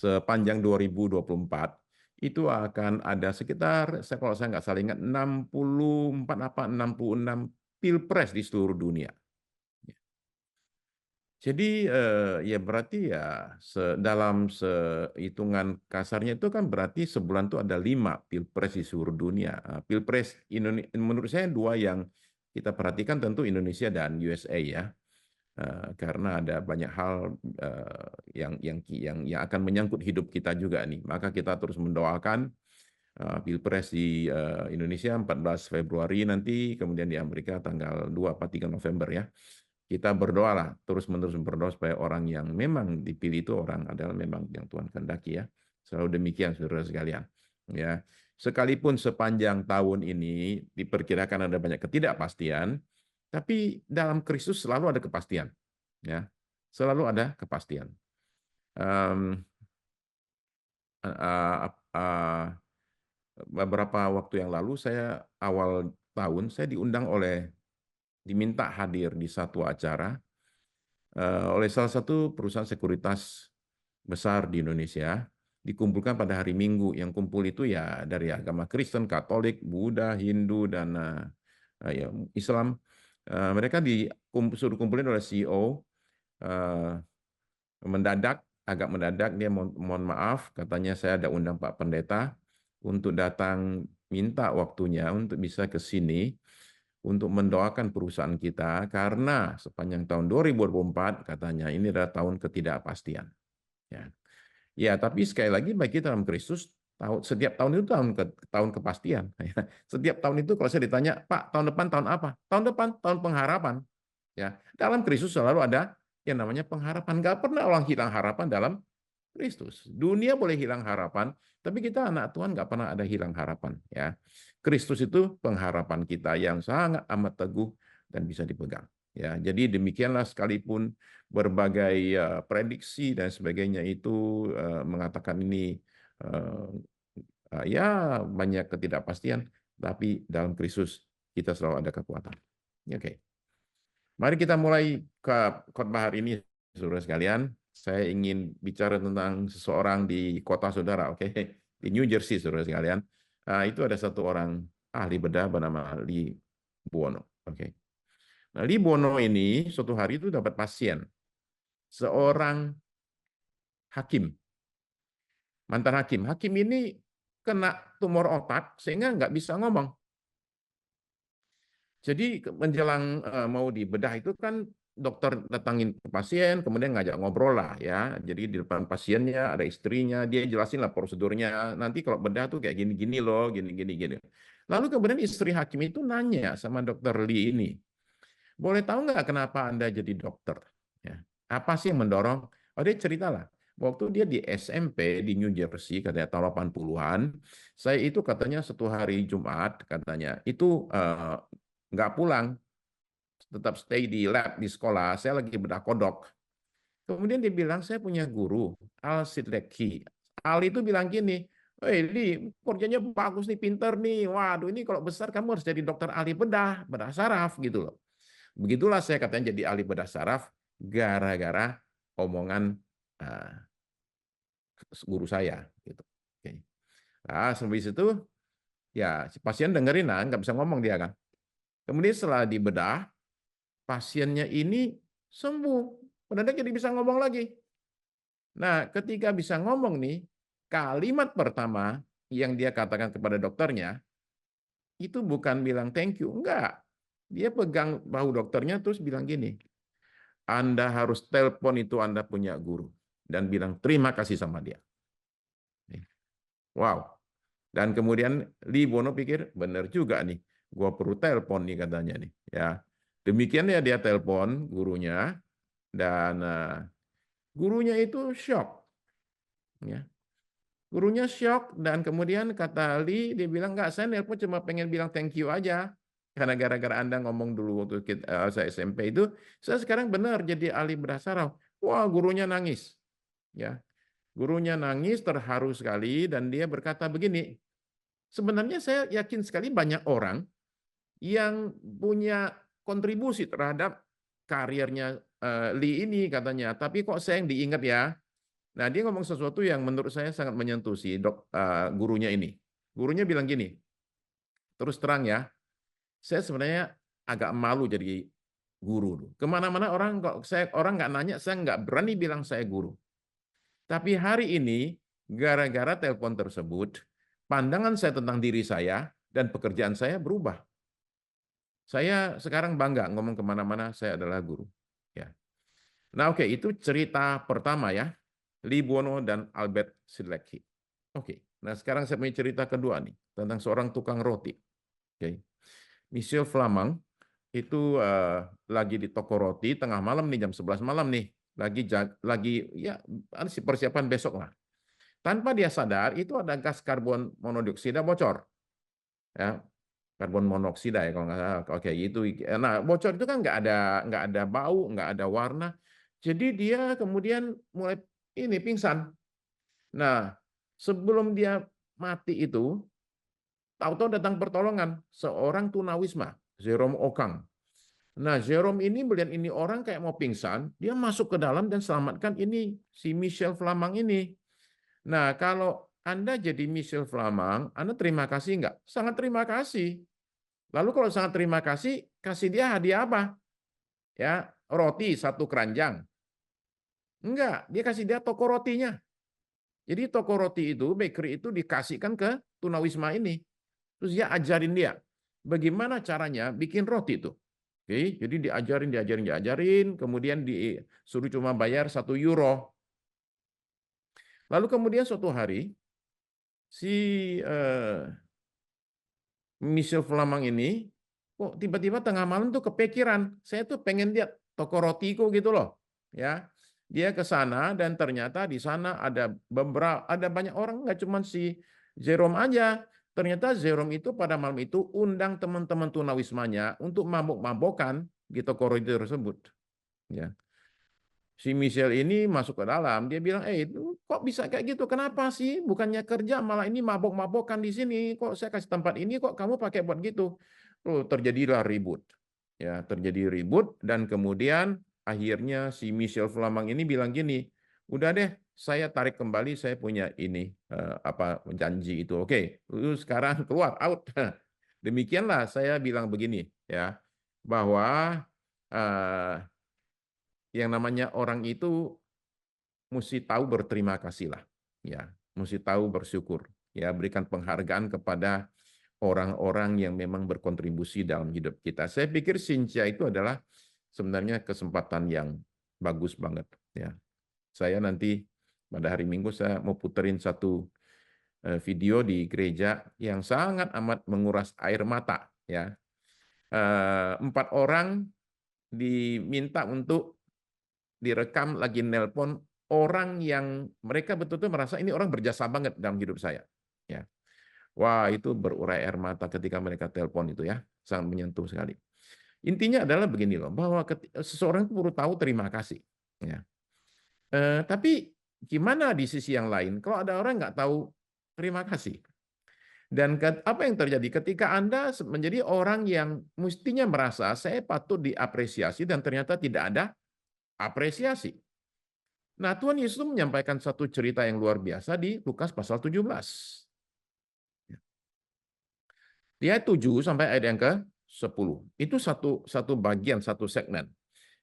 sepanjang 2024 itu akan ada sekitar, kalau saya nggak salah ingat, 64 apa 66 pilpres di seluruh dunia. Jadi ya berarti ya dalam sehitungan kasarnya itu kan berarti sebulan itu ada 5 pilpres di seluruh dunia. Pilpres menurut saya dua yang kita perhatikan tentu Indonesia dan USA ya. Karena ada banyak hal yang akan menyangkut hidup kita juga nih. Maka kita terus mendoakan pilpres di Indonesia 14 Februari nanti, kemudian di Amerika tanggal 2 atau 3 November ya. Kita berdoalah, terus-menerus berdoa supaya orang yang memang dipilih itu orang adalah memang yang Tuhan kehendaki ya. Selalu demikian saudara sekalian. Ya, sekalipun sepanjang tahun ini diperkirakan ada banyak ketidakpastian, tapi dalam Kristus selalu ada kepastian. Ya, selalu ada kepastian. Beberapa waktu yang lalu awal tahun saya diminta hadir di satu acara oleh salah satu perusahaan sekuritas besar di Indonesia, dikumpulkan pada hari Minggu. Yang kumpul itu ya dari agama Kristen, Katolik, Buddha, Hindu, dan ya, Islam. Mereka disuruh kumpulin oleh CEO, agak mendadak dia mohon maaf, katanya saya ada undang Pak Pendeta untuk datang minta waktunya untuk bisa ke sini untuk mendoakan perusahaan kita karena sepanjang tahun 2024 katanya ini adalah tahun ketidakpastian. Ya, ya tapi sekali lagi bagi kita dalam Kristus, setiap tahun itu tahun kepastian. Setiap tahun itu kalau saya ditanya, Pak, tahun depan tahun apa? Tahun depan tahun pengharapan. Ya, dalam Kristus selalu ada yang namanya pengharapan. Nggak pernah orang hilang harapan dalam Kristus. Dunia boleh hilang harapan, tapi kita anak Tuhan nggak pernah ada hilang harapan. Ya, Kristus itu pengharapan kita yang sangat amat teguh dan bisa dipegang. Ya, jadi demikianlah sekalipun berbagai prediksi dan sebagainya itu mengatakan ini ya banyak ketidakpastian, tapi dalam Kristus kita selalu ada kekuatan. Oke. Mari kita mulai ke khotbah hari ini, saudara sekalian. Saya ingin bicara tentang seseorang di kota saudara, oke, di New Jersey, saudara sekalian. Itu ada satu orang ahli bedah bernama Lee Buono, oke. Nah, Lee Buono ini suatu hari itu dapat pasien, seorang hakim, mantan hakim. Hakim ini kena tumor otak sehingga nggak bisa ngomong. Jadi menjelang mau dibedah itu kan dokter datangin ke pasien, kemudian ngajak ngobrol lah ya. Jadi di depan pasiennya ada istrinya, dia jelasin lah prosedurnya. Nanti kalau bedah tuh kayak gini-gini loh, gini-gini. Lalu kemudian istri hakim itu nanya sama dokter Lee ini, boleh tahu nggak kenapa Anda jadi dokter? Ya. Apa sih yang mendorong? Oh, dia ceritalah. Waktu dia di SMP di New Jersey, katanya tahun 80-an, saya itu katanya satu hari Jumat, katanya, itu nggak pulang, tetap stay di lab di sekolah. Saya lagi bedah kodok. Kemudian dia bilang, saya punya guru, Al Sidleki. Al itu bilang gini, "Hei, Li, kerjanya bagus nih, pinter nih. Waduh, ini kalau besar kamu harus jadi dokter ahli bedah saraf gitu loh." Begitulah saya katanya jadi ahli bedah saraf gara-gara omongan uh, guru saya gitu. Oke. Nah, sampai situ ya si pasien dengerin lah, nggak bisa ngomong dia kan. Kemudian setelah dibedah, pasiennya ini sembuh. Mendadak jadi bisa ngomong lagi. Nah, ketika bisa ngomong nih, kalimat pertama yang dia katakan kepada dokternya, itu bukan bilang thank you, enggak. Dia pegang bahu dokternya terus bilang gini, Anda harus telepon itu Anda punya guru dan bilang terima kasih sama dia. Wow. Dan kemudian Lee Bono pikir benar juga nih, gua perlu telepon nih katanya nih. Ya, demikian ya dia telepon gurunya dan gurunya itu shock. Ya, gurunya shock dan kemudian kata Lee, dia bilang nggak, saya nelpon cuma pengen bilang thank you aja. Karena gara-gara Anda ngomong dulu waktu saya SMP itu, saya sekarang benar jadi ahli bedah saraf. Wah, gurunya nangis. Ya, gurunya nangis terharu sekali dan dia berkata begini, sebenarnya saya yakin sekali banyak orang yang punya kontribusi terhadap karirnya Lee ini katanya, tapi kok saya yang diingat ya. Nah, dia ngomong sesuatu yang menurut saya sangat menyentuh si gurunya ini. Gurunya bilang gini, terus terang ya, saya sebenarnya agak malu jadi guru. Kemana-mana orang nggak nanya, saya nggak berani bilang saya guru. Tapi hari ini, gara-gara telepon tersebut, pandangan saya tentang diri saya dan pekerjaan saya berubah. Saya sekarang bangga ngomong kemana-mana, saya adalah guru. Ya. Nah, oke, itu cerita pertama ya, Lee Bono dan Albert Sidlecki. Oke, nah sekarang saya punya cerita kedua nih, tentang seorang tukang roti. Oke. Michel Flamand itu lagi di toko roti tengah malam nih, jam 11 malam nih, lagi ya persiapan besok lah. Tanpa dia sadar itu ada gas karbon monodioksida bocor, ya karbon monoksida ya kalau nggak salah. Oke itu, nah bocor itu kan nggak ada bau, nggak ada warna, jadi dia kemudian mulai ini pingsan. Nah sebelum dia mati itu, tahu-tahu datang pertolongan seorang tunawisma, Jerome Okang. Nah, Jerome ini melihat ini orang kayak mau pingsan, dia masuk ke dalam dan selamatkan ini si Michel Flamand ini. Nah, kalau Anda jadi Michel Flamand, Anda terima kasih nggak? Sangat terima kasih. Lalu kalau sangat terima kasih dia hadiah apa? Ya, roti satu keranjang. Enggak, dia kasih dia toko rotinya. Jadi toko roti itu, bakery itu dikasihkan ke tunawisma ini. Terus dia ajarin dia bagaimana caranya bikin roti itu. Oke, jadi diajarin, kemudian disuruh cuma bayar 1 euro. Lalu kemudian suatu hari si Michel Flamand ini kok tiba-tiba tengah malam tuh kepikiran, saya tuh pengen lihat toko rotiku gitu loh, ya. Dia ke sana dan ternyata di sana ada banyak orang, nggak cuma si Jerome aja. Ternyata Jerome itu pada malam itu undang teman-teman tunawismanya untuk mabok-mabokan di toko roti tersebut, ya. Si Michelle ini masuk ke dalam, dia bilang, itu kok bisa kayak gitu? Kenapa sih? Bukannya kerja, malah ini mabok-mabokan di sini. Kok saya kasih tempat ini, kok kamu pakai buat gitu? Oh, terjadilah ribut. Ya, terjadi ribut dan kemudian akhirnya si Michelle Flamand ini bilang gini, udah deh, saya tarik kembali, saya punya ini apa janji itu. Oke, lu sekarang keluar, out. Demikianlah saya bilang begini, ya, bahwa eh, yang namanya orang itu mesti tahu berterima kasih lah, ya, mesti tahu bersyukur, ya, berikan penghargaan kepada orang-orang yang memang berkontribusi dalam hidup kita. Saya pikir Cynthia itu adalah sebenarnya kesempatan yang bagus banget, ya. Saya nanti pada hari Minggu saya mau puterin satu video di gereja yang sangat amat menguras air mata, ya. 4 orang diminta untuk direkam lagi nelpon orang yang mereka betul-betul merasa ini orang berjasa banget dalam hidup saya. Ya, wah itu berurai air mata ketika mereka telepon itu ya, sangat menyentuh sekali. Intinya adalah begini loh, bahwa seseorang itu perlu tahu terima kasih. Ya. Tapi gimana di sisi yang lain? Kalau ada orang nggak tahu terima kasih, dan apa yang terjadi ketika Anda menjadi orang yang mestinya merasa saya patut diapresiasi dan ternyata tidak ada apresiasi. Nah, Tuhan Yesus menyampaikan satu cerita yang luar biasa di Lukas pasal 17. Dia 7 sampai ayat yang ke-10. Itu satu bagian, satu segmen.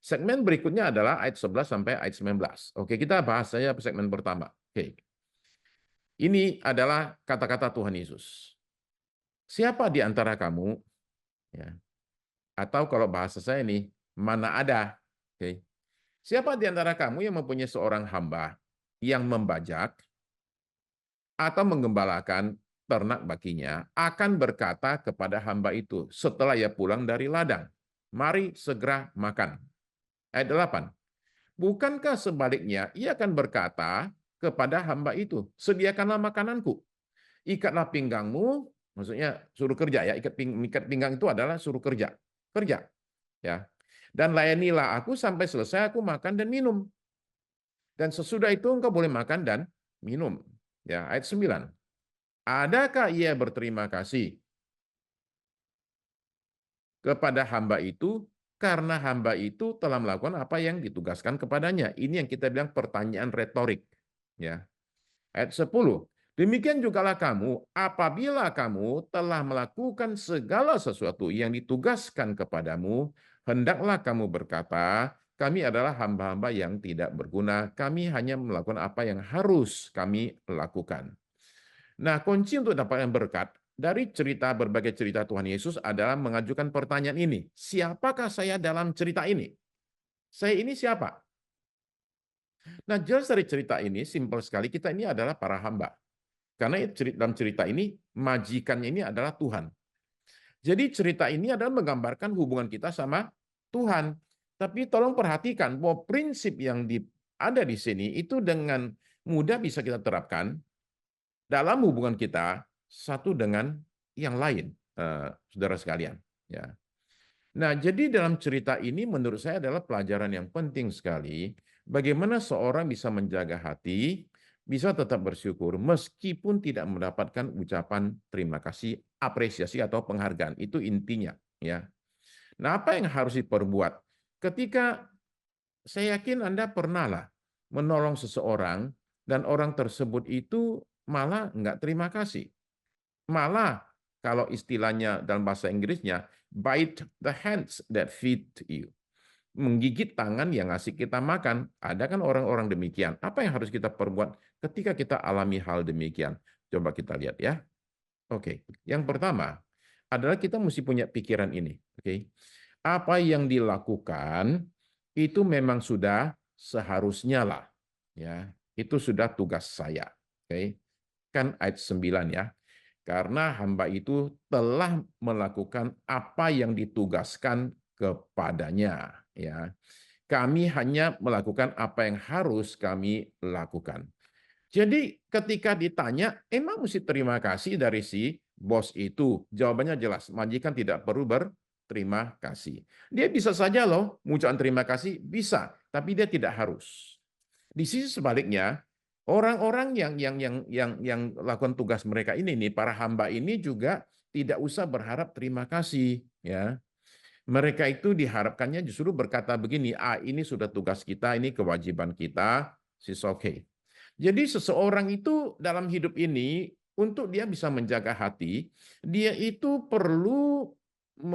Segmen berikutnya adalah ayat 11 sampai ayat 19. Oke, kita bahas saja segmen pertama. Oke. Ini adalah kata-kata Tuhan Yesus. Siapa di antara kamu, ya, atau kalau bahasa saya ini, mana ada, oke. Siapa di antara kamu yang mempunyai seorang hamba yang membajak atau menggembalakan ternak baginya, akan berkata kepada hamba itu setelah ia pulang dari ladang, mari segera makan. Ayat 8. Bukankah sebaliknya ia akan berkata kepada hamba itu, sediakanlah makananku, ikatlah pinggangmu, maksudnya suruh kerja ya, ikat pinggang itu adalah suruh kerja, ya, dan layanilah aku sampai selesai aku makan dan minum, dan sesudah itu engkau boleh makan dan minum. Ya, ayat 9. Adakah ia berterima kasih kepada hamba itu karena hamba itu telah melakukan apa yang ditugaskan kepadanya? Ini yang kita bilang pertanyaan retorik. Ya. Ayat 10. Demikian jugalah kamu, apabila kamu telah melakukan segala sesuatu yang ditugaskan kepadamu, hendaklah kamu berkata, kami adalah hamba-hamba yang tidak berguna, kami hanya melakukan apa yang harus kami lakukan. Nah, kunci untuk dapatkan berkat dari berbagai cerita Tuhan Yesus adalah mengajukan pertanyaan ini, siapakah saya dalam cerita ini? Saya ini siapa? Nah, jelas dari cerita ini, simpel sekali, kita ini adalah para hamba. Karena dalam cerita ini, majikannya ini adalah Tuhan. Jadi cerita ini adalah menggambarkan hubungan kita sama Tuhan. Tapi tolong perhatikan bahwa prinsip yang ada di sini itu dengan mudah bisa kita terapkan dalam hubungan kita satu dengan yang lain, saudara sekalian. Ya. Nah, jadi dalam cerita ini menurut saya adalah pelajaran yang penting sekali bagaimana seorang bisa menjaga hati, bisa tetap bersyukur meskipun tidak mendapatkan ucapan terima kasih, apresiasi atau penghargaan. Itu intinya, ya. Nah, apa yang harus diperbuat? Ketika saya yakin Anda pernah lah menolong seseorang dan orang tersebut itu malah nggak terima kasih. Malah kalau istilahnya dalam bahasa Inggrisnya, bite the hands that feed you. Menggigit tangan yang ngasih kita makan. Ada kan orang-orang demikian. Apa yang harus kita perbuat ketika kita alami hal demikian? Coba kita lihat ya. Oke, yang pertama adalah kita mesti punya pikiran ini. Oke, apa yang dilakukan itu memang sudah seharusnya lah. Ya, itu sudah tugas saya. Oke, kan ayat 9 ya. Karena hamba itu telah melakukan apa yang ditugaskan kepadanya. Ya, kami hanya melakukan apa yang harus kami lakukan. Jadi ketika ditanya, emang mesti terima kasih dari si bos itu? Jawabannya jelas, majikan tidak perlu berterima kasih. Dia bisa saja loh, mengucapkan terima kasih, bisa, tapi dia tidak harus. Di sisi sebaliknya, orang-orang yang lakukan tugas mereka ini nih, para hamba ini juga tidak usah berharap terima kasih, ya. Mereka itu diharapkannya justru berkata begini, ini sudah tugas kita, ini kewajiban kita, it's okay. Jadi seseorang itu dalam hidup ini, untuk dia bisa menjaga hati, dia itu perlu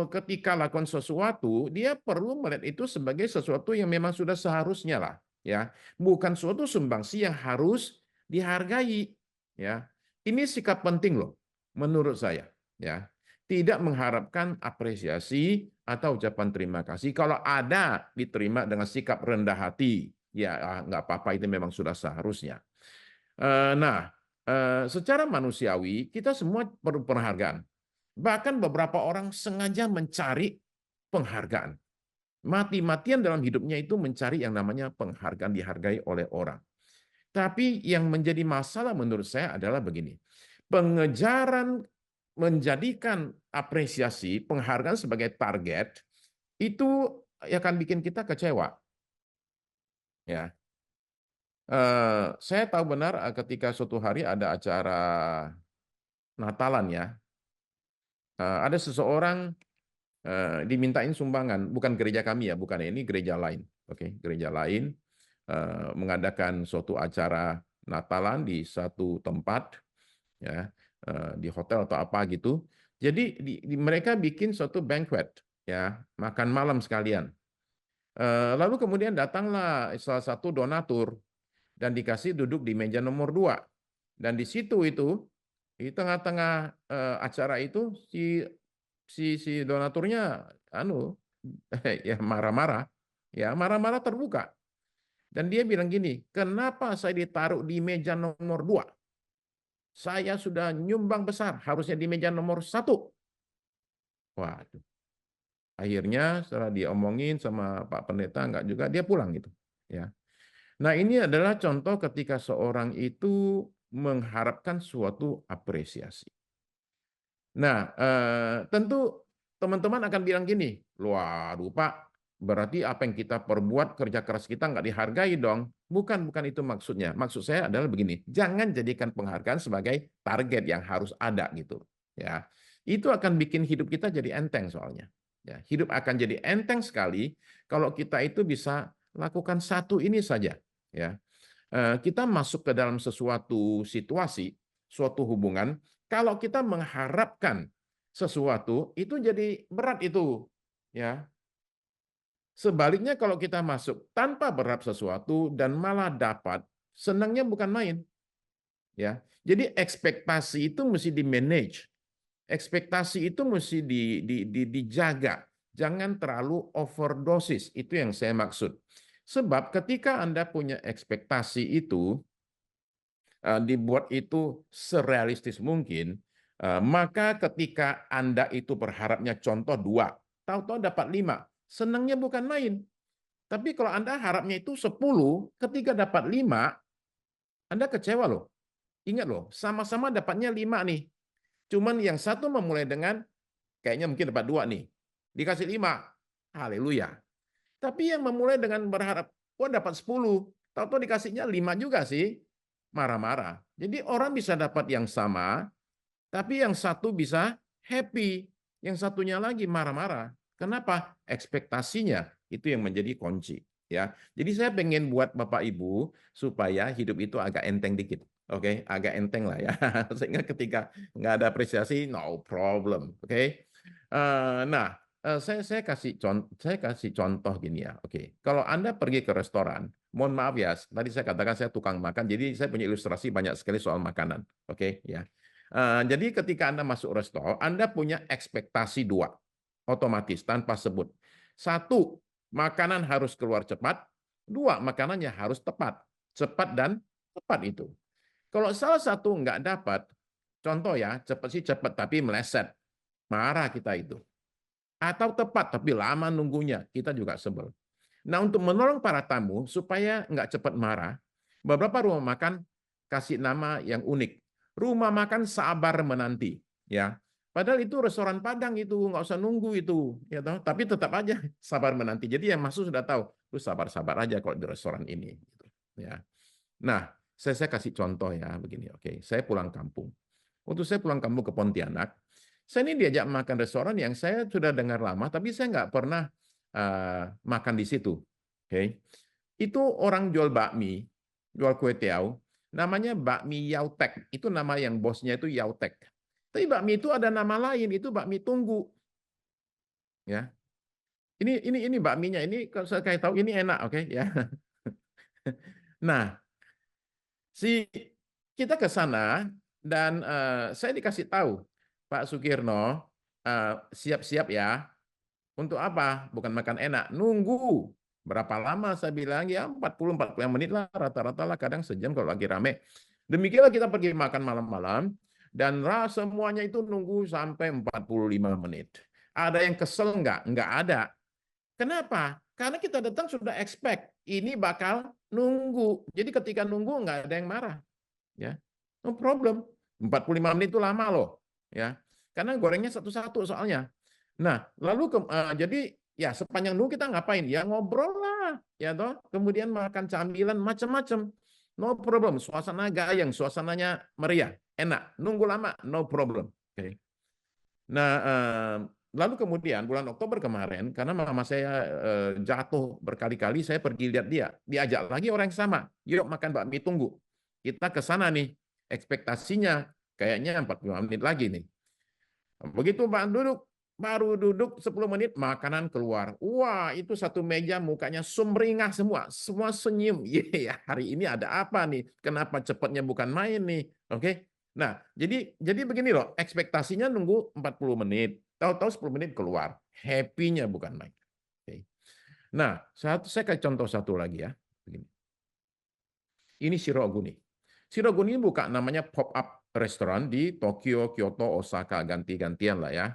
ketika lakukan sesuatu, dia perlu melihat itu sebagai sesuatu yang memang sudah seharusnya lah, ya. Bukan suatu sumbangsi yang harus dihargai, ya. Ini sikap penting loh, menurut saya, ya. Tidak mengharapkan apresiasi atau ucapan terima kasih. Kalau ada, diterima dengan sikap rendah hati. Ya, nggak apa-apa, itu memang sudah seharusnya. Nah, secara manusiawi, kita semua perlu penghargaan. Bahkan beberapa orang sengaja mencari penghargaan. Mati-matian dalam hidupnya itu mencari yang namanya penghargaan, dihargai oleh orang. Tapi yang menjadi masalah menurut saya adalah begini. Pengejaran menjadikan apresiasi, penghargaan sebagai target, itu akan bikin kita kecewa. Ya, saya tahu benar ketika suatu hari ada acara Natalan ya, ada seseorang dimintain sumbangan, bukan gereja kami ya, bukan ini gereja lain, oke, gereja lain mengadakan suatu acara Natalan di satu tempat, ya, di hotel atau apa gitu. Jadi mereka bikin suatu banquet, ya, makan malam sekalian. Lalu kemudian datanglah salah satu donatur dan dikasih duduk di meja nomor 2. Dan di situ itu, di tengah-tengah acara itu si donaturnya ya marah-marah, ya marah-marah terbuka. Dan dia bilang gini, kenapa saya ditaruh di meja nomor 2? Saya sudah nyumbang besar, harusnya di meja nomor 1. Waduh. Akhirnya setelah diomongin sama Pak Pendeta, enggak juga, dia pulang gitu. Ya. Nah, ini adalah contoh ketika seorang itu mengharapkan suatu apresiasi. Nah, tentu teman-teman akan bilang gini, waduh Pak, berarti apa yang kita perbuat, kerja keras kita nggak dihargai dong. Bukan itu maksudnya. Maksud saya adalah begini, jangan jadikan penghargaan sebagai target yang harus ada gitu. Ya, itu akan bikin hidup kita jadi enteng soalnya. Ya, hidup akan jadi enteng sekali kalau kita itu bisa lakukan satu ini saja. Ya, Kita masuk ke dalam sesuatu situasi, suatu hubungan, kalau kita mengharapkan sesuatu, itu jadi berat itu, ya. Sebaliknya kalau kita masuk tanpa berharap sesuatu dan malah dapat, senangnya bukan main, ya. Jadi ekspektasi itu mesti di-manage. Ekspektasi itu mesti dijaga. Jangan terlalu overdosis, itu yang saya maksud. Sebab ketika Anda punya ekspektasi itu, dibuat itu serealistis mungkin, maka ketika Anda itu berharapnya contoh 2, tahu-tahu dapat 5, senangnya bukan main. Tapi kalau Anda harapnya itu 10, ketika dapat 5, Anda kecewa loh. Ingat loh, sama-sama dapatnya 5 nih. Cuman yang satu memulai dengan, kayaknya mungkin dapat 2 nih. Dikasih 5, haleluya. Tapi yang memulai dengan berharap, wah dapat 10, tahu-tahu dikasihnya 5 juga sih, marah-marah. Jadi orang bisa dapat yang sama, tapi yang satu bisa happy, yang satunya lagi marah-marah. Kenapa? Ekspektasinya itu yang menjadi kunci. Ya, jadi saya pengen buat Bapak Ibu supaya hidup itu agak enteng dikit, oke, agak enteng lah ya, sehingga ketika nggak ada apresiasi, no problem, oke. Nah, saya kasih contoh gini ya, oke. Kalau Anda pergi ke restoran, mohon maaf ya, tadi saya katakan saya tukang makan, jadi saya punya ilustrasi banyak sekali soal makanan, oke ya. Jadi ketika Anda masuk resto, Anda punya ekspektasi 2, otomatis tanpa sebut. 1, makanan harus keluar cepat. 2, makanannya harus tepat. Cepat dan tepat itu. Kalau salah satu nggak dapat, contoh ya, cepat sih cepat tapi meleset. Marah kita itu. Atau tepat tapi lama nunggunya, kita juga sebel. Nah, untuk menolong para tamu supaya nggak cepat marah, beberapa rumah makan kasih nama yang unik. Rumah makan sabar menanti, ya. Padahal itu restoran Padang itu nggak usah nunggu itu, ya toh. Tapi tetap aja sabar menanti. Jadi yang masuk sudah tahu, lu sabar-sabar aja kalau di restoran ini, gitu. Ya. Nah, saya kasih contoh ya begini, oke. Saya pulang kampung. Waktu saya pulang kampung ke Pontianak, saya ini diajak makan restoran yang saya sudah dengar lama, tapi saya nggak pernah makan di situ. Oke, itu orang jual bakmi, jual kue tiaw, namanya bakmi Yautek. Itu nama yang bosnya itu Yautek. Tapi bakmi itu ada nama lain, itu bakmi tunggu. Ya, ini bakminya ini kalau saya kayak tahu ini enak, oke ya. Nah, si kita ke sana dan saya dikasih tahu, Pak Sukirno, siap-siap ya. Untuk apa? Bukan makan enak, nunggu. Berapa lama saya bilang? Ya 40-45 menit lah rata-rata lah, kadang sejam kalau lagi rame. Demikianlah kita pergi makan malam-malam dan semuanya itu nunggu sampai 45 menit. Ada yang kesel nggak? Nggak ada. Kenapa? Karena kita datang sudah expect ini bakal nunggu. Jadi ketika nunggu nggak ada yang marah, ya. No problem. 45 menit itu lama loh, ya. Karena gorengnya satu-satu soalnya. Nah, lalu jadi ya sepanjang nunggu kita ngapain? Ya ngobrol lah, ya toh. Kemudian makan camilan macam-macam. No problem. Suasana gayeng, suasananya meriah, enak. Nunggu lama, no problem. Oke. Nah, lalu kemudian bulan Oktober kemarin, karena mama saya jatuh berkali-kali, saya pergi lihat dia. Diajak lagi orang yang sama. Yuk makan bakmi tunggu. Kita ke sana nih. Ekspektasinya kayaknya 45 menit lagi nih. Begitu Pak duduk, baru duduk 10 menit, makanan keluar. Wah, itu satu meja mukanya sumringah semua. Semua senyum. Ya, hari ini ada apa nih? Kenapa cepatnya bukan main nih? Oke. Nah, jadi begini loh, ekspektasinya nunggu 40 menit. Tahu-tahu 10 menit keluar. Happy-nya bukan main. Oke. Nah, saya kasih contoh satu lagi ya. Begini. Ini Shiroguni. Shiroguni buka namanya pop-up restoran di Tokyo, Kyoto, Osaka, ganti-gantian lah ya.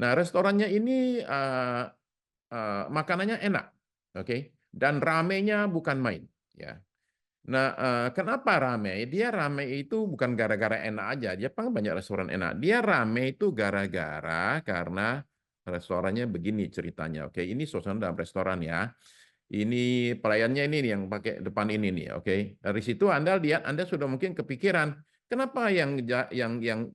Nah, restorannya ini makanannya enak, oke, dan ramenya bukan main, ya. Nah, kenapa rame? Dia rame itu bukan gara-gara enak aja. Jepang banyak restoran enak. Dia rame itu gara-gara karena restorannya begini ceritanya. Oke, ini suasana dalam restoran ya. Ini pelayannya ini nih yang pakai depan ini nih, oke. Dari situ Anda lihat, Anda sudah mungkin kepikiran, kenapa yang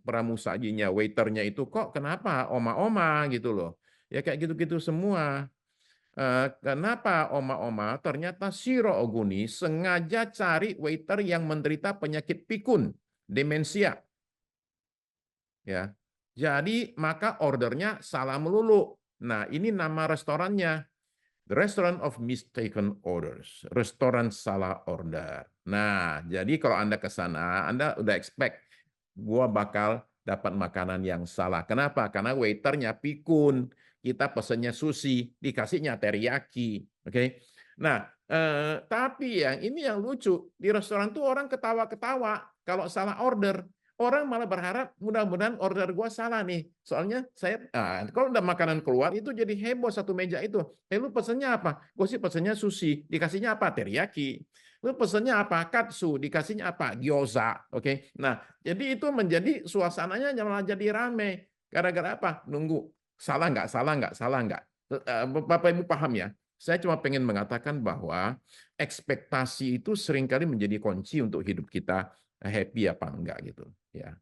pramusajinya, waiternya itu kok kenapa oma-oma gitu loh. Ya kayak gitu-gitu semua. Kenapa oma-oma? Ternyata Shiro Oguni sengaja cari waiter yang menderita penyakit pikun, demensia. Ya, jadi maka ordernya salah melulu. Nah, ini nama restorannya, The Restaurant of Mistaken Orders, restoran salah order. Nah, jadi kalau Anda ke sana, Anda udah expect gua bakal dapat makanan yang salah. Kenapa? Karena waiternya pikun, kita pesennya sushi, dikasihnya teriyaki, oke? Nah, tapi yang ini yang lucu, di restoran tuh orang ketawa-ketawa kalau salah order. Orang malah berharap mudah-mudahan order gua salah nih. Soalnya kalau udah makanan keluar itu jadi heboh satu meja itu. Lu pesennya apa? Gue sih pesennya sushi. Dikasihnya apa? Teriyaki. Lu pesennya apa? Katsu. Dikasihnya apa? Gyoza. Oke. Nah, jadi itu menjadi suasananya malah jadi rame. Gara-gara apa? Nunggu. Salah nggak? Salah nggak? Salah nggak? Bapak Ibu paham ya? Saya cuma pengen mengatakan bahwa ekspektasi itu seringkali menjadi kunci untuk hidup kita happy apa enggak gitu. Ya,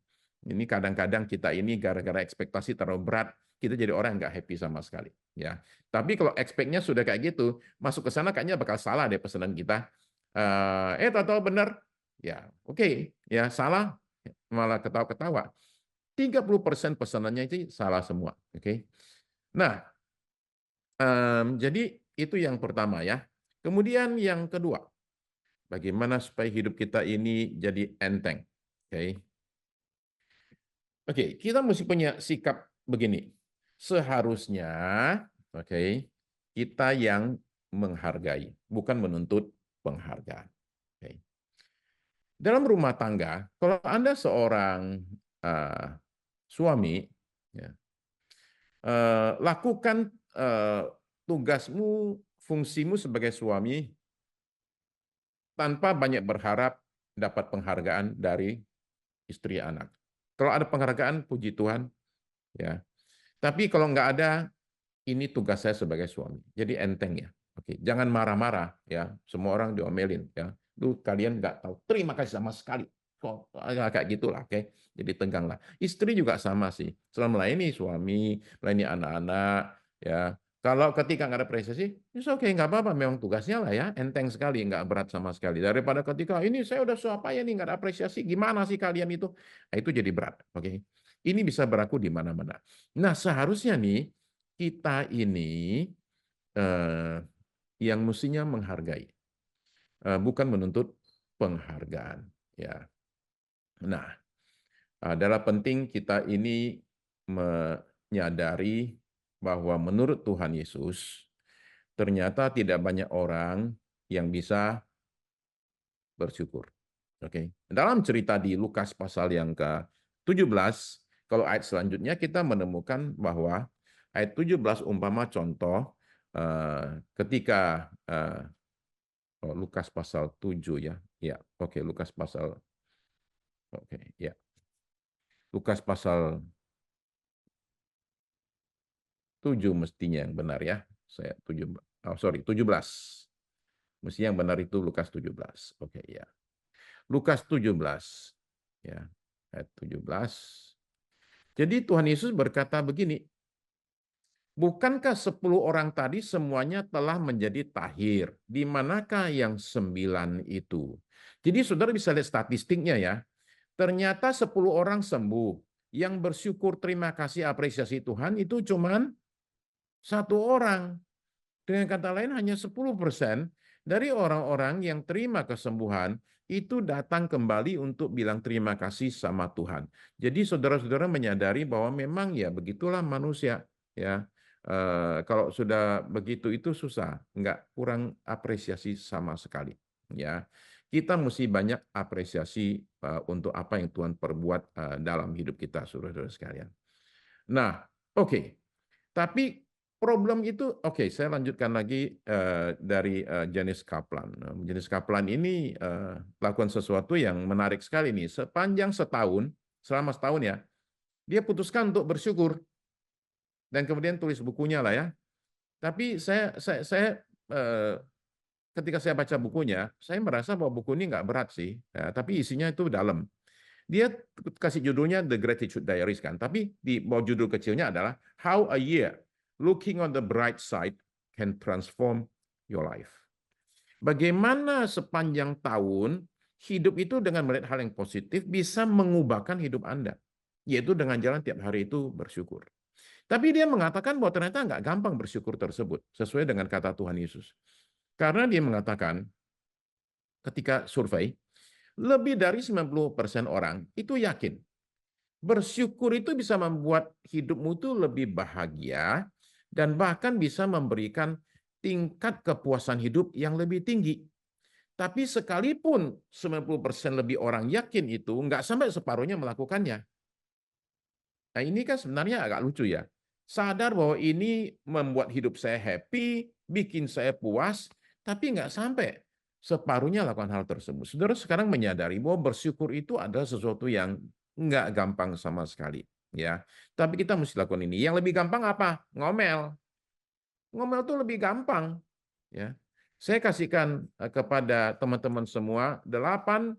ini kadang-kadang kita ini gara-gara ekspektasi terlalu berat, kita jadi orang nggak happy sama sekali. Ya, tapi kalau expect-nya sudah kayak gitu, masuk ke sana kayaknya bakal salah deh pesanan kita. Tahu-tahu benar, ya oke, ya salah, malah ketawa-ketawa. 30% pesanannya itu salah semua. Oke. Nah, jadi itu yang pertama ya. Kemudian yang kedua, bagaimana supaya hidup kita ini jadi enteng. Oke. Oke, kita mesti punya sikap begini. Seharusnya, oke, kita yang menghargai, bukan menuntut penghargaan. Oke. Dalam rumah tangga, kalau Anda seorang suami, ya, lakukan tugasmu, fungsimu sebagai suami tanpa banyak berharap dapat penghargaan dari istri anak. Kalau ada penghargaan, puji Tuhan, ya. Tapi kalau nggak ada, ini tugas saya sebagai suami. Jadi enteng ya. Oke, jangan marah-marah ya. Semua orang diomelin ya. Lu kalian nggak tahu. Terima kasih sama sekali. Kok kayak gitulah, oke. Jadi tegang lah. Istri juga sama sih. Setelah melayani suami, melayani anak-anak, ya. Kalau ketika nggak ada apresiasi, it's okay, nggak apa-apa. Memang tugasnya lah ya, enteng sekali, nggak berat sama sekali. Daripada ketika ini saya udah ya nih, nggak ada apresiasi, gimana sih kalian itu? Nah, itu jadi berat, oke. Ini bisa berlaku di mana-mana. Nah, seharusnya nih kita ini yang mestinya menghargai, bukan menuntut penghargaan. Ya, nah, adalah penting kita ini menyadari bahwa menurut Tuhan Yesus ternyata tidak banyak orang yang bisa bersyukur. Oke, dalam cerita di Lukas pasal yang ke-17, kalau ayat selanjutnya kita menemukan bahwa ayat 17 umpama contoh ketika Lukas pasal 7 ya. Ya, oke, Lukas pasal ya. Lukas pasal 7 mestinya yang benar ya. Saya 17. Mestinya yang benar itu Lukas 17. Oke, ya. Lukas 17 ya. Ayat 17. Jadi Tuhan Yesus berkata begini, bukankah 10 orang tadi semuanya telah menjadi tahir? Di manakah yang 9 itu? Jadi saudara bisa lihat statistiknya ya. Ternyata 10 orang sembuh. Yang bersyukur terima kasih apresiasi Tuhan itu cuman 1 orang. Dengan kata lain hanya 10% dari orang-orang yang terima kesembuhan itu datang kembali untuk bilang terima kasih sama Tuhan. Jadi saudara-saudara menyadari bahwa memang ya begitulah manusia ya. Kalau sudah begitu itu susah, nggak kurang apresiasi sama sekali. Ya, kita mesti banyak apresiasi untuk apa yang Tuhan perbuat dalam hidup kita, saudara-saudara sekalian. Nah, oke. Tapi problem itu, oke, saya lanjutkan lagi dari Janis Kaplan. Janis Kaplan ini lakukan sesuatu yang menarik sekali nih. Sepanjang setahun, selama setahun ya, dia putuskan untuk bersyukur dan kemudian tulis bukunya lah ya. Tapi saya ketika saya baca bukunya, saya merasa bahwa buku ini nggak berat sih, ya, tapi isinya itu dalam. Dia kasih judulnya The Gratitude Diaries kan, tapi di bawah judul kecilnya adalah How a Year Looking on the Bright Side can transform your life. Bagaimana sepanjang tahun hidup itu dengan melihat hal yang positif bisa mengubahkan hidup Anda, yaitu dengan jalan tiap hari itu bersyukur. Tapi dia mengatakan bahwa ternyata nggak gampang bersyukur tersebut, sesuai dengan kata Tuhan Yesus. Karena dia mengatakan, ketika survei, lebih dari 90% orang itu yakin bersyukur itu bisa membuat hidupmu itu lebih bahagia dan bahkan bisa memberikan tingkat kepuasan hidup yang lebih tinggi. Tapi sekalipun 90% lebih orang yakin itu, nggak sampai separuhnya melakukannya. Nah ini kan sebenarnya agak lucu ya. Sadar bahwa ini membuat hidup saya happy, bikin saya puas, tapi nggak sampai separuhnya lakukan hal tersebut. Saudara sekarang menyadari bahwa bersyukur itu adalah sesuatu yang nggak gampang sama sekali. Ya, tapi kita mesti lakukan ini. Yang lebih gampang apa? Ngomel. Ngomel itu lebih gampang. Ya, saya kasihkan kepada teman-teman semua 8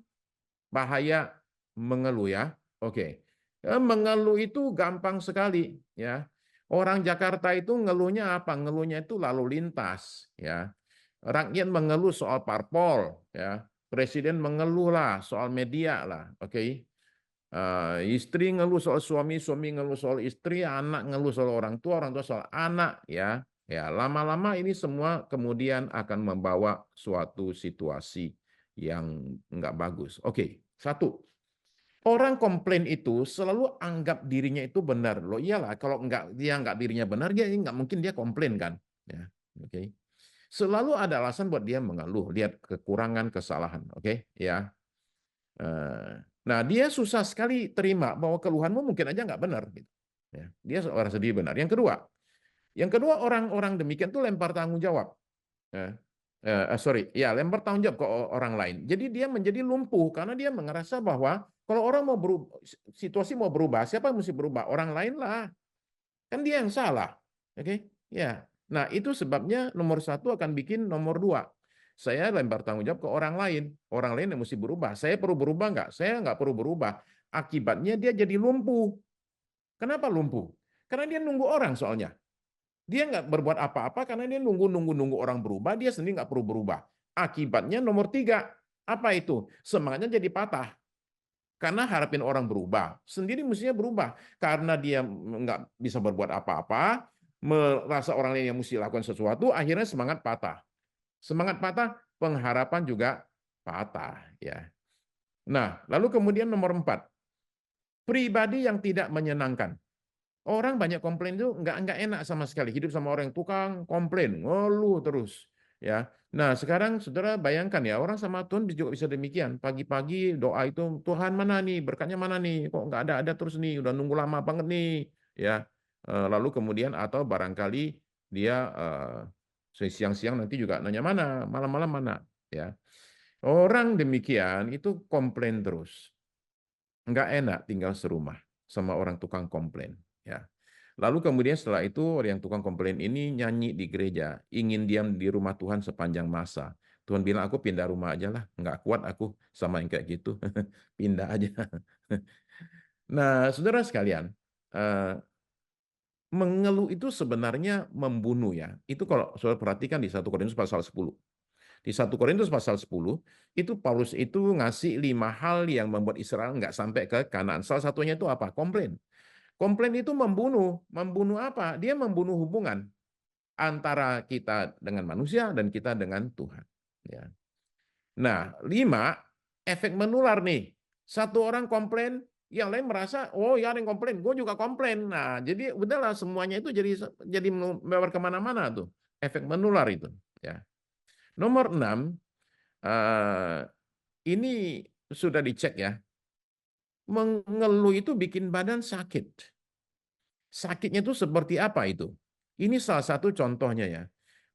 bahaya mengeluh ya. Oke. Mengeluh itu gampang sekali ya. Orang Jakarta itu ngeluhnya apa? Ngeluhnya itu lalu lintas ya. Rakyat mengeluh soal parpol ya. Presiden mengeluh lah soal media lah. Oke. Istri ngeluh soal suami, suami ngeluh soal istri, anak ngeluh soal orang tua soal anak ya. Ya, lama-lama ini semua kemudian akan membawa suatu situasi yang nggak bagus. Oke, satu, orang komplain itu selalu anggap dirinya itu benar. Loh iyalah, kalau dia nggak dirinya benar, dia nggak mungkin dia komplain kan. Ya, oke. Selalu ada alasan buat dia mengeluh, lihat kekurangan, kesalahan. Oke, ya. Nah, dia susah sekali terima bahwa keluhanmu mungkin aja nggak benar. Gitu. Ya, dia orang sendiri benar. Yang kedua orang-orang demikian tuh lempar tanggung jawab. Lempar tanggung jawab ke orang lain. Jadi dia menjadi lumpuh karena dia merasa bahwa kalau orang mau berubah, situasi mau berubah, siapa yang mesti berubah? Orang lain lah. Kan dia yang salah. Oke? Ya. Nah, itu sebabnya nomor 1 akan bikin nomor 2. Saya lempar tanggung jawab ke orang lain. Orang lain yang mesti berubah. Saya perlu berubah nggak? Saya nggak perlu berubah. Akibatnya dia jadi lumpuh. Kenapa lumpuh? Karena dia nunggu orang soalnya. Dia nggak berbuat apa-apa karena dia nunggu orang berubah, dia sendiri nggak perlu berubah. Akibatnya nomor 3, apa itu? Semangatnya jadi patah. Karena harapin orang berubah, sendiri mestinya berubah. Karena dia nggak bisa berbuat apa-apa, merasa orang lain yang mesti lakukan sesuatu, akhirnya semangat patah. Semangat patah, pengharapan juga patah. Ya. Nah, lalu kemudian nomor 4, pribadi yang tidak menyenangkan. Orang banyak komplain itu nggak enak sama sekali. Hidup sama orang yang tukang komplain, ngeluh terus. Ya. Nah, sekarang saudara bayangkan ya, orang sama Tuhan juga bisa demikian. Pagi-pagi doa itu, Tuhan mana nih, berkatnya mana nih, kok nggak ada terus nih, udah nunggu lama banget nih. Ya. Lalu kemudian atau barangkali dia siang-siang nanti juga nanya mana, malam-malam mana. Ya. Orang demikian itu komplain terus. Nggak enak tinggal serumah sama orang tukang komplain. Ya. Lalu kemudian setelah itu orang yang tukang komplain ini nyanyi di gereja, ingin diam di rumah Tuhan sepanjang masa. Tuhan bilang, aku pindah rumah aja lah, nggak kuat aku sama yang kayak gitu, pindah aja. Nah, saudara sekalian, mengeluh itu sebenarnya membunuh ya. Itu kalau saudara perhatikan di 1 Korintus pasal 10. Di 1 Korintus pasal 10, itu Paulus itu ngasih 5 hal yang membuat Israel nggak sampai ke Kanaan. Salah satunya itu apa? Komplain. Komplain itu membunuh. Membunuh apa? Dia membunuh hubungan antara kita dengan manusia dan kita dengan Tuhan. Ya. Nah, 5, efek menular nih. Satu orang komplain, yang lain merasa, oh ya ada yang komplain, gue juga komplain. Nah, jadi udahlah semuanya itu jadi melebar kemana-mana tuh. Efek menular itu. Ya. Nomor 6, ini sudah dicek ya. Mengeluh itu bikin badan sakit. Sakitnya itu seperti apa itu? Ini salah satu contohnya ya.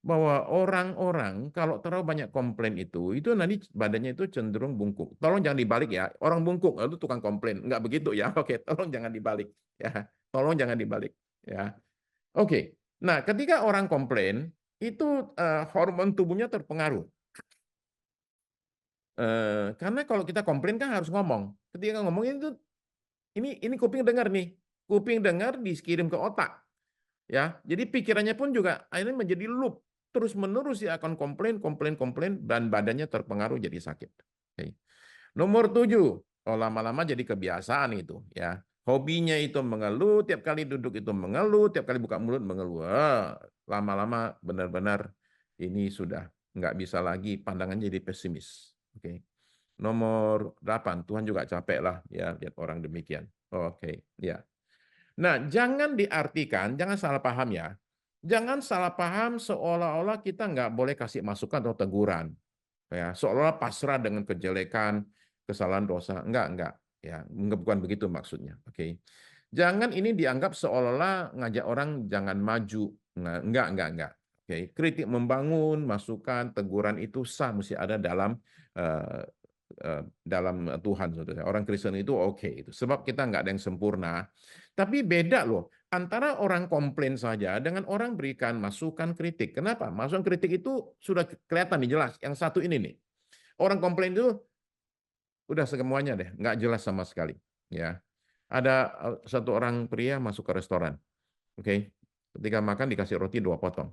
Bahwa orang-orang kalau terlalu banyak komplain itu nanti badannya itu cenderung bungkuk. Tolong jangan dibalik ya. Orang bungkuk, itu tukang komplain. Enggak begitu ya. Oke, tolong jangan dibalik. Ya, tolong jangan dibalik. Ya. Oke. Nah, ketika orang komplain, itu hormon tubuhnya terpengaruh. Karena kalau kita komplain kan harus ngomong. Ketika ngomong itu ini kuping dengar nih. Kuping dengar dikirim ke otak. Ya, jadi pikirannya pun juga akhirnya menjadi loop. terus-menerus dia akan komplain, komplain, komplain, dan badannya terpengaruh jadi sakit. Oke. Nomor 7, lama-lama jadi kebiasaan itu, ya. Hobinya itu mengeluh, tiap kali duduk itu mengeluh, tiap kali buka mulut mengeluh. Lama-lama benar-benar ini sudah nggak bisa lagi, pandangannya jadi pesimis. Oke. Nomor 8, Tuhan juga capek lah ya lihat orang demikian. Oke, ya. Nah, jangan diartikan, jangan salah paham ya. Jangan salah paham seolah-olah kita nggak boleh kasih masukan atau teguran. Ya, seolah-olah pasrah dengan kejelekan, kesalahan dosa. Enggak. Ya, bukan begitu maksudnya. Oke. Jangan ini dianggap seolah-olah ngajak orang jangan maju. Enggak. Oke. Kritik membangun, masukan, teguran itu sah mesti ada eh, dalam Tuhan, saudara. Orang Kristen itu oke itu. Sebab kita nggak ada yang sempurna. Tapi beda loh antara orang komplain saja dengan orang berikan masukan kritik. Kenapa? Masukan kritik itu sudah kelihatan nih jelas. Yang satu ini nih. Orang komplain itu udah semuanya deh, nggak jelas sama sekali. Ya, ada satu orang pria masuk ke restoran. Oke. Ketika makan dikasih roti 2 potong.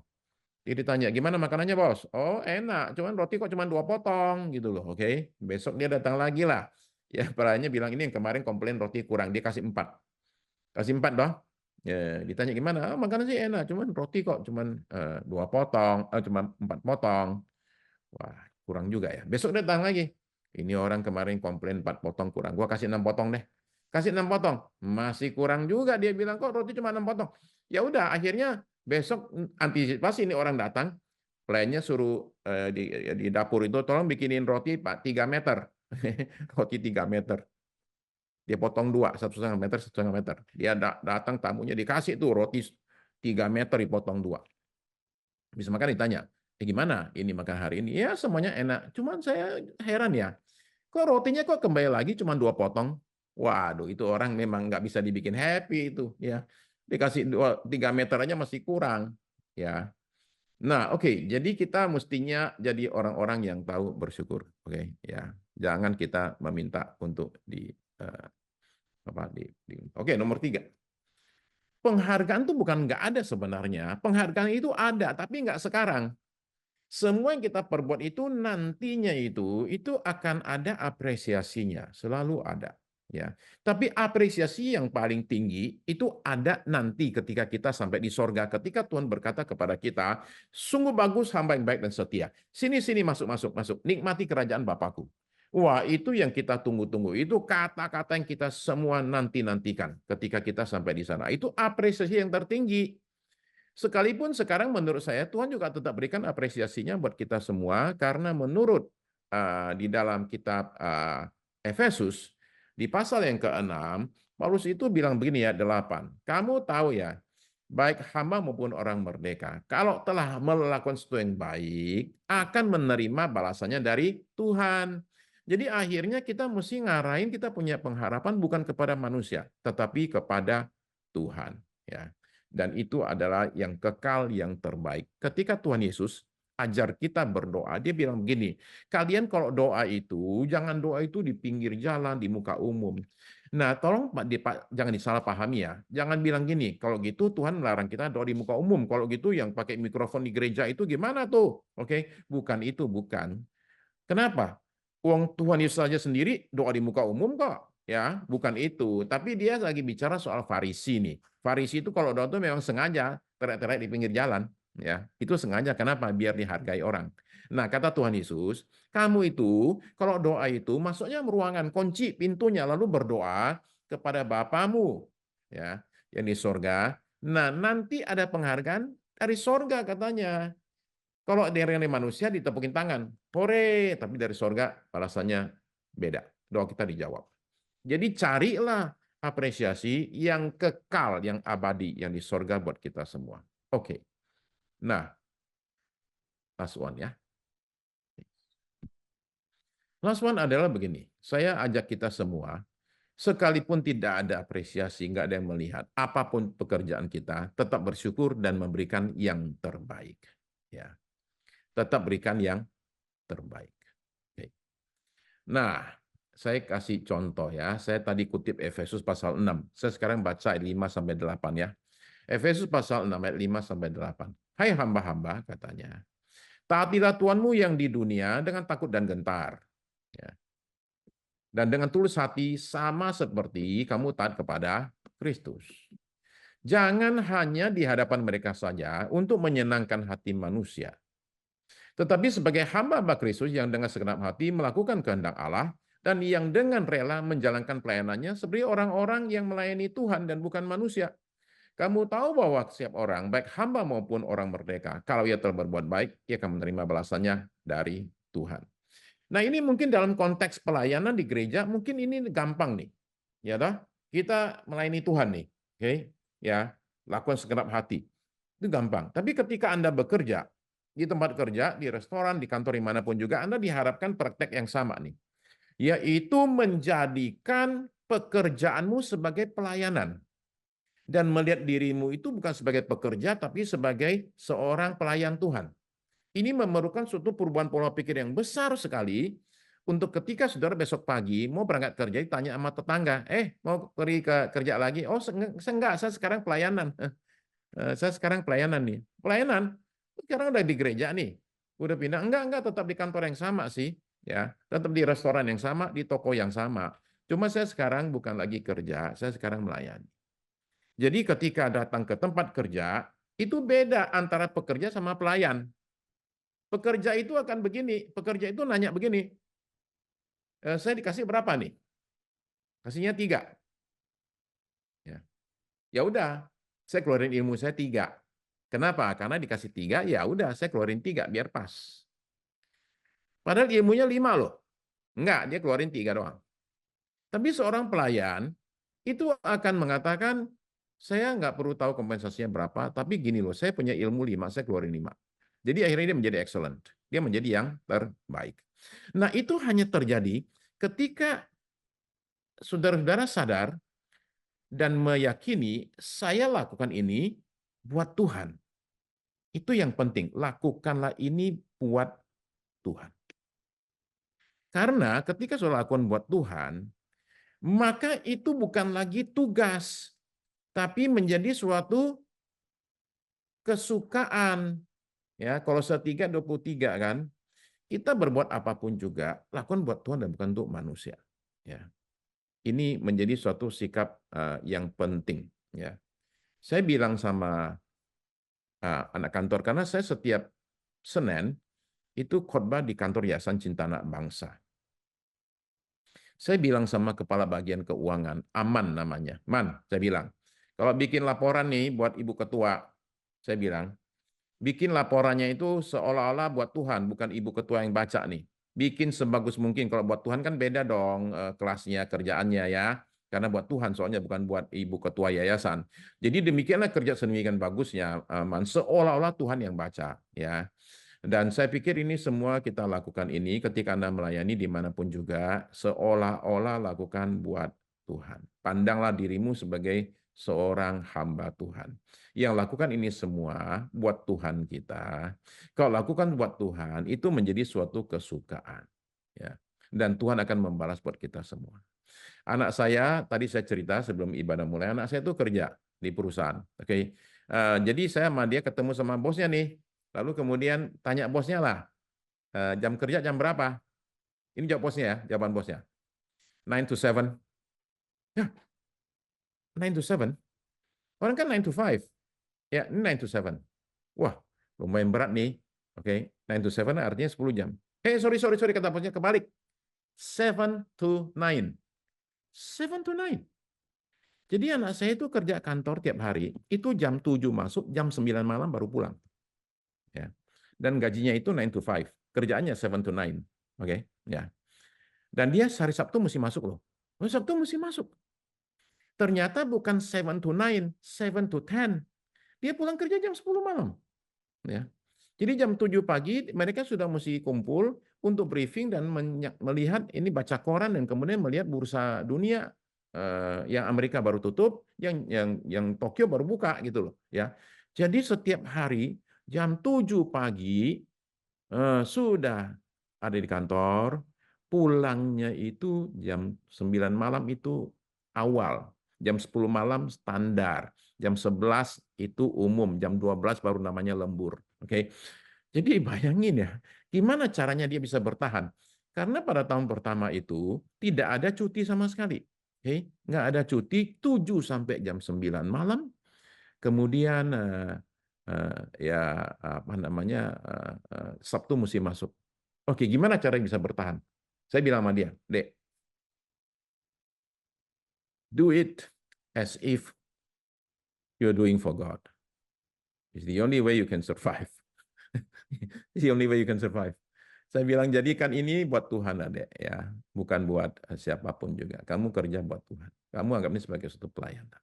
Dia ditanya, gimana makanannya bos? Oh enak, cuman roti kok cuma 2 potong gitu loh. Oke, besok dia datang lagi lah. Ya, pelayannya bilang ini yang kemarin komplain roti kurang, dia kasih 4. Kasih 4 dong. Ya, ditanya gimana? Oh, makanan sih enak, cuman roti kok cuman 2 potong, cuma 4 potong. Wah, kurang juga ya. Besok datang lagi. Ini orang kemarin komplain 4 potong kurang. Gua kasih 6 potong deh. Kasih 6 potong. Masih kurang juga. Dia bilang kok roti cuma 6 potong. Ya udah, akhirnya besok antisipasi ini orang datang. Pelayannya suruh di dapur itu tolong bikinin roti Pak 3 meter. Roti 3 meter. Dia potong 2, 1,5 meter, 1,5 meter. Dia datang tamunya dikasih tuh roti 3 meter dipotong 2. Bisa makan ditanya, gimana ini makan hari ini? Ya semuanya enak. Cuman saya heran ya, kok rotinya kok kembali lagi cuma 2 potong? Waduh, itu orang memang nggak bisa dibikin happy itu ya. Dikasih 3 meter aja masih kurang ya. Nah, oke. Jadi kita mestinya jadi orang-orang yang tahu bersyukur. Oke, ya. Jangan kita meminta untuk Oke, nomor 3. Penghargaan itu bukan nggak ada sebenarnya. Penghargaan itu ada, tapi nggak sekarang. Semua yang kita perbuat itu nantinya itu akan ada apresiasinya, selalu ada. Ya, tapi apresiasi yang paling tinggi itu ada nanti ketika kita sampai di sorga, ketika Tuhan berkata kepada kita, sungguh bagus hamba yang baik dan setia. Sini masuk, nikmati kerajaan Bapakku. Wah, itu yang kita tunggu-tunggu. Itu kata-kata yang kita semua nanti-nantikan ketika kita sampai di sana. Itu apresiasi yang tertinggi. Sekalipun sekarang menurut saya Tuhan juga tetap berikan apresiasinya buat kita semua karena menurut di dalam kitab Efesus di pasal yang ke-6 Paulus itu bilang begini ya 8. Kamu tahu ya baik hamba maupun orang merdeka kalau telah melakukan sesuatu yang baik akan menerima balasannya dari Tuhan. Jadi akhirnya kita mesti ngarahin kita punya pengharapan bukan kepada manusia tetapi kepada Tuhan ya. Dan itu adalah yang kekal, yang terbaik. Ketika Tuhan Yesus ajar kita berdoa, dia bilang begini, kalian kalau doa itu, jangan doa itu di pinggir jalan, di muka umum. Nah, tolong Pak, jangan disalahpahami ya. Jangan bilang gini, kalau gitu Tuhan melarang kita doa di muka umum. Kalau gitu yang pakai mikrofon di gereja itu gimana tuh? Oke, bukan itu, bukan. Kenapa? Uang Tuhan Yesus saja sendiri doa di muka umum kok. Ya, bukan itu. Tapi dia lagi bicara soal Farisi nih. Farisi itu kalau doa itu memang sengaja teriak-teriak di pinggir jalan. Ya, itu sengaja. Kenapa? Biar dihargai orang. Nah, kata Tuhan Yesus, kamu itu kalau doa itu masuknya ruangan, kunci pintunya, lalu berdoa kepada Bapamu, ya, yang di sorga. Nah, nanti ada penghargaan dari sorga katanya. Kalau dari manusia ditepukin tangan, hore, tapi dari sorga balasannya beda. Doa kita dijawab. Jadi carilah apresiasi yang kekal, yang abadi, yang di sorga buat kita semua. Oke. Nah, last one ya. Last one adalah begini. Saya ajak kita semua, sekalipun tidak ada apresiasi, nggak ada yang melihat, apapun pekerjaan kita, tetap bersyukur dan memberikan yang terbaik. Ya, tetap berikan yang terbaik. Oke. Nah, saya kasih contoh ya. Saya tadi kutip Efesus pasal 6. Saya sekarang baca ayat 5 sampai 8 ya. Efesus pasal 6 ayat 5 sampai 8. Hai hamba-hamba katanya, Taatilah Tuhanmu yang di dunia dengan takut dan gentar. Ya. Dan dengan tulus hati sama seperti kamu taat kepada Kristus. Jangan hanya di hadapan mereka saja untuk menyenangkan hati manusia, tetapi sebagai hamba-hamba Kristus yang dengan segenap hati melakukan kehendak Allah dan yang dengan rela menjalankan pelayanannya seperti orang-orang yang melayani Tuhan dan bukan manusia. Kamu tahu bahwa setiap orang, baik hamba maupun orang merdeka, kalau ia telah berbuat baik, ia akan menerima balasannya dari Tuhan. Nah, ini mungkin dalam konteks pelayanan di gereja, mungkin ini gampang nih. Ya toh? Kita melayani Tuhan nih. Oke? Ya, lakukan segenap hati. Itu gampang. Tapi ketika Anda bekerja di tempat kerja, di restoran, di kantor dimanapun juga, Anda diharapkan praktek yang sama nih. Yaitu menjadikan pekerjaanmu sebagai pelayanan. Dan melihat dirimu itu bukan sebagai pekerja, tapi sebagai seorang pelayan Tuhan. Ini memerlukan suatu perubahan pola pikir yang besar sekali untuk ketika saudara besok pagi mau berangkat kerja, ditanya sama tetangga, mau pergi ke kerja lagi? Oh, enggak, saya sekarang pelayanan. Saya sekarang pelayanan nih. Pelayanan? Sekarang udah di gereja nih. Udah pindah? Enggak, tetap di kantor yang sama sih. Ya, tetap di restoran yang sama, di toko yang sama. Cuma saya sekarang bukan lagi kerja, saya sekarang melayani. Jadi ketika datang ke tempat kerja, itu beda antara pekerja sama pelayan. Pekerja itu akan begini, pekerja itu nanya begini, saya dikasih berapa nih? Kasihnya 3. Ya, ya udah, saya keluarin ilmu saya 3. Kenapa? Karena dikasih 3, ya udah saya keluarin 3 biar pas. Padahal ilmunya 5 loh. Enggak, dia keluarin 3 doang. Tapi seorang pelayan itu akan mengatakan, saya nggak perlu tahu kompensasinya berapa, tapi gini loh, saya punya ilmu 5, saya keluarin 5. Jadi akhirnya dia menjadi excellent. Dia menjadi yang terbaik. Nah, itu hanya terjadi ketika saudara-saudara sadar dan meyakini saya lakukan ini buat Tuhan. Itu yang penting, lakukanlah ini buat Tuhan. Karena ketika saudara lakukan buat Tuhan, maka itu bukan lagi tugas, tapi menjadi suatu kesukaan. Ya, kalau 3:23 kan, kita berbuat apapun juga lakukan buat Tuhan dan bukan untuk manusia. Ya. Ini menjadi suatu sikap yang penting. Ya. Saya bilang sama anak kantor, karena saya setiap Senin itu khotbah di kantor Yayasan Cinta Anak Bangsa. Saya bilang sama kepala bagian keuangan, Aman namanya. Man, saya bilang, kalau bikin laporan nih buat Ibu Ketua, saya bilang, bikin laporannya itu seolah-olah buat Tuhan, bukan Ibu Ketua yang baca nih. Bikin sebagus mungkin. Kalau buat Tuhan kan beda dong kelasnya, kerjaannya ya. Karena buat Tuhan, soalnya bukan buat Ibu Ketua Yayasan. Jadi demikianlah kerja sedemikian bagusnya, Man. Seolah-olah Tuhan yang baca. Ya. Dan saya pikir ini semua kita lakukan ini ketika Anda melayani dimanapun juga, seolah-olah lakukan buat Tuhan. Pandanglah dirimu sebagai seorang hamba Tuhan. Yang lakukan ini semua buat Tuhan kita. Kalau lakukan buat Tuhan, itu menjadi suatu kesukaan. Ya. Dan Tuhan akan membalas buat kita semua. Anak saya, tadi saya cerita sebelum ibadah mulai, anak saya itu kerja di perusahaan. Oke. Jadi saya sama dia ketemu sama bosnya nih. Lalu kemudian tanya bosnya lah, jam kerja jam berapa? Ini jawab bosnya ya, jawaban bosnya. 9 to 7. Ya, 9 to 7. Orang kan 9 to 5. Ya, ini 9 to 7. Wah, lumayan berat nih. Oke, 9 to 7 artinya 10 jam. Sorry, kata bosnya kebalik. 7 to 9. 7 to 9. Jadi anak saya itu kerja kantor tiap hari, itu jam 7 masuk, jam 9 malam baru pulang. Ya. Dan gajinya itu 9 to 5. Kerjaannya 7 to 9. Oke, ya. Dan dia hari Sabtu mesti masuk loh. Hari Sabtu mesti masuk. Ternyata bukan 7 to 9, 7 to 10. Dia pulang kerja jam 10 malam. Ya. Jadi jam 7 pagi mereka sudah mesti kumpul untuk briefing dan melihat ini baca koran dan kemudian melihat bursa dunia yang Amerika baru tutup, yang Tokyo baru buka gitu loh, ya. Jadi setiap hari jam 7 pagi sudah ada di kantor, pulangnya itu jam 9 malam itu awal, jam 10 malam standar, jam 11 itu umum, jam 12 baru namanya lembur. Oke. Jadi bayangin ya, gimana caranya dia bisa bertahan? Karena pada tahun pertama itu tidak ada cuti sama sekali. Oke, nggak ada cuti 7 sampai jam 9 malam. Kemudian ya apa namanya Sabtu mesti masuk. Oke, gimana cara bisa bertahan? Saya bilang sama dia, Dek, do it as if you're doing for God. It's the only way you can survive. It's the only way you can survive. Saya bilang jadikan ini buat Tuhan, Adek, ya, bukan buat siapapun juga. Kamu kerja buat Tuhan. Kamu anggap ini sebagai suatu pelayanan.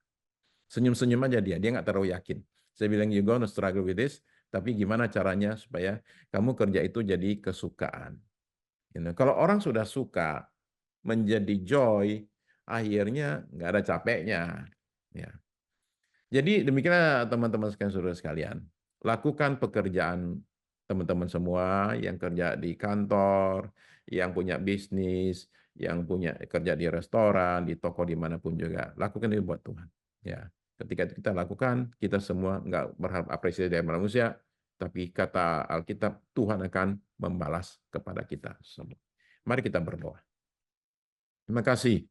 Senyum-senyum aja dia nggak terlalu yakin. Saya bilang you gonna struggle with this, tapi gimana caranya supaya kamu kerja itu jadi kesukaan. Kalau orang sudah suka menjadi joy, akhirnya nggak ada capeknya. Ya. Jadi demikianlah teman-teman sekalian, saudara sekalian. Lakukan pekerjaan teman-teman semua yang kerja di kantor, yang punya bisnis, yang punya kerja di restoran, di toko dimanapun juga. Lakukan itu buat Tuhan. Ya, ketika itu kita lakukan, kita semua nggak berharap apresiasi dari manusia, tapi kata Alkitab, Tuhan akan membalas kepada kita semua. Mari kita berdoa. Terima kasih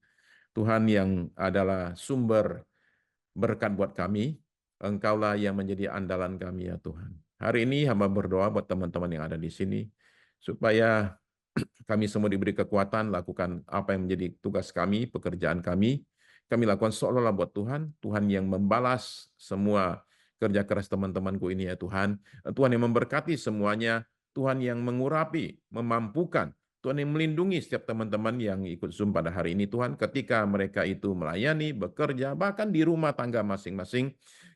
Tuhan yang adalah sumber berkat buat kami. Engkaulah yang menjadi andalan kami ya Tuhan. Hari ini hamba berdoa buat teman-teman yang ada di sini, supaya kami semua diberi kekuatan, lakukan apa yang menjadi tugas kami, pekerjaan kami. Kami lakukan seolah-olah buat Tuhan, Tuhan yang membalas semua kerja keras teman-temanku ini ya Tuhan. Tuhan yang memberkati semuanya, Tuhan yang mengurapi, memampukan, Tuhan yang melindungi setiap teman-teman yang ikut Zoom pada hari ini, Tuhan, ketika mereka itu melayani, bekerja, bahkan di rumah tangga masing-masing.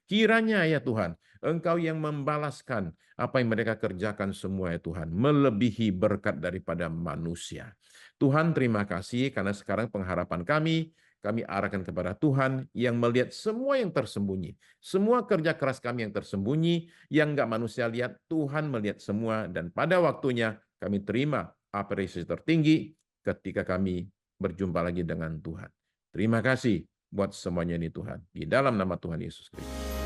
Kiranya ya Tuhan, Engkau yang membalaskan apa yang mereka kerjakan semua ya Tuhan, melebihi berkat daripada manusia. Tuhan, terima kasih karena sekarang pengharapan kami arahkan kepada Tuhan yang melihat semua yang tersembunyi. Semua kerja keras kami yang tersembunyi, yang nggak manusia lihat, Tuhan melihat semua, dan pada waktunya kami terima apresiasi tertinggi ketika kami berjumpa lagi dengan Tuhan. Terima kasih buat semuanya ini Tuhan. Di dalam nama Tuhan Yesus Kristus.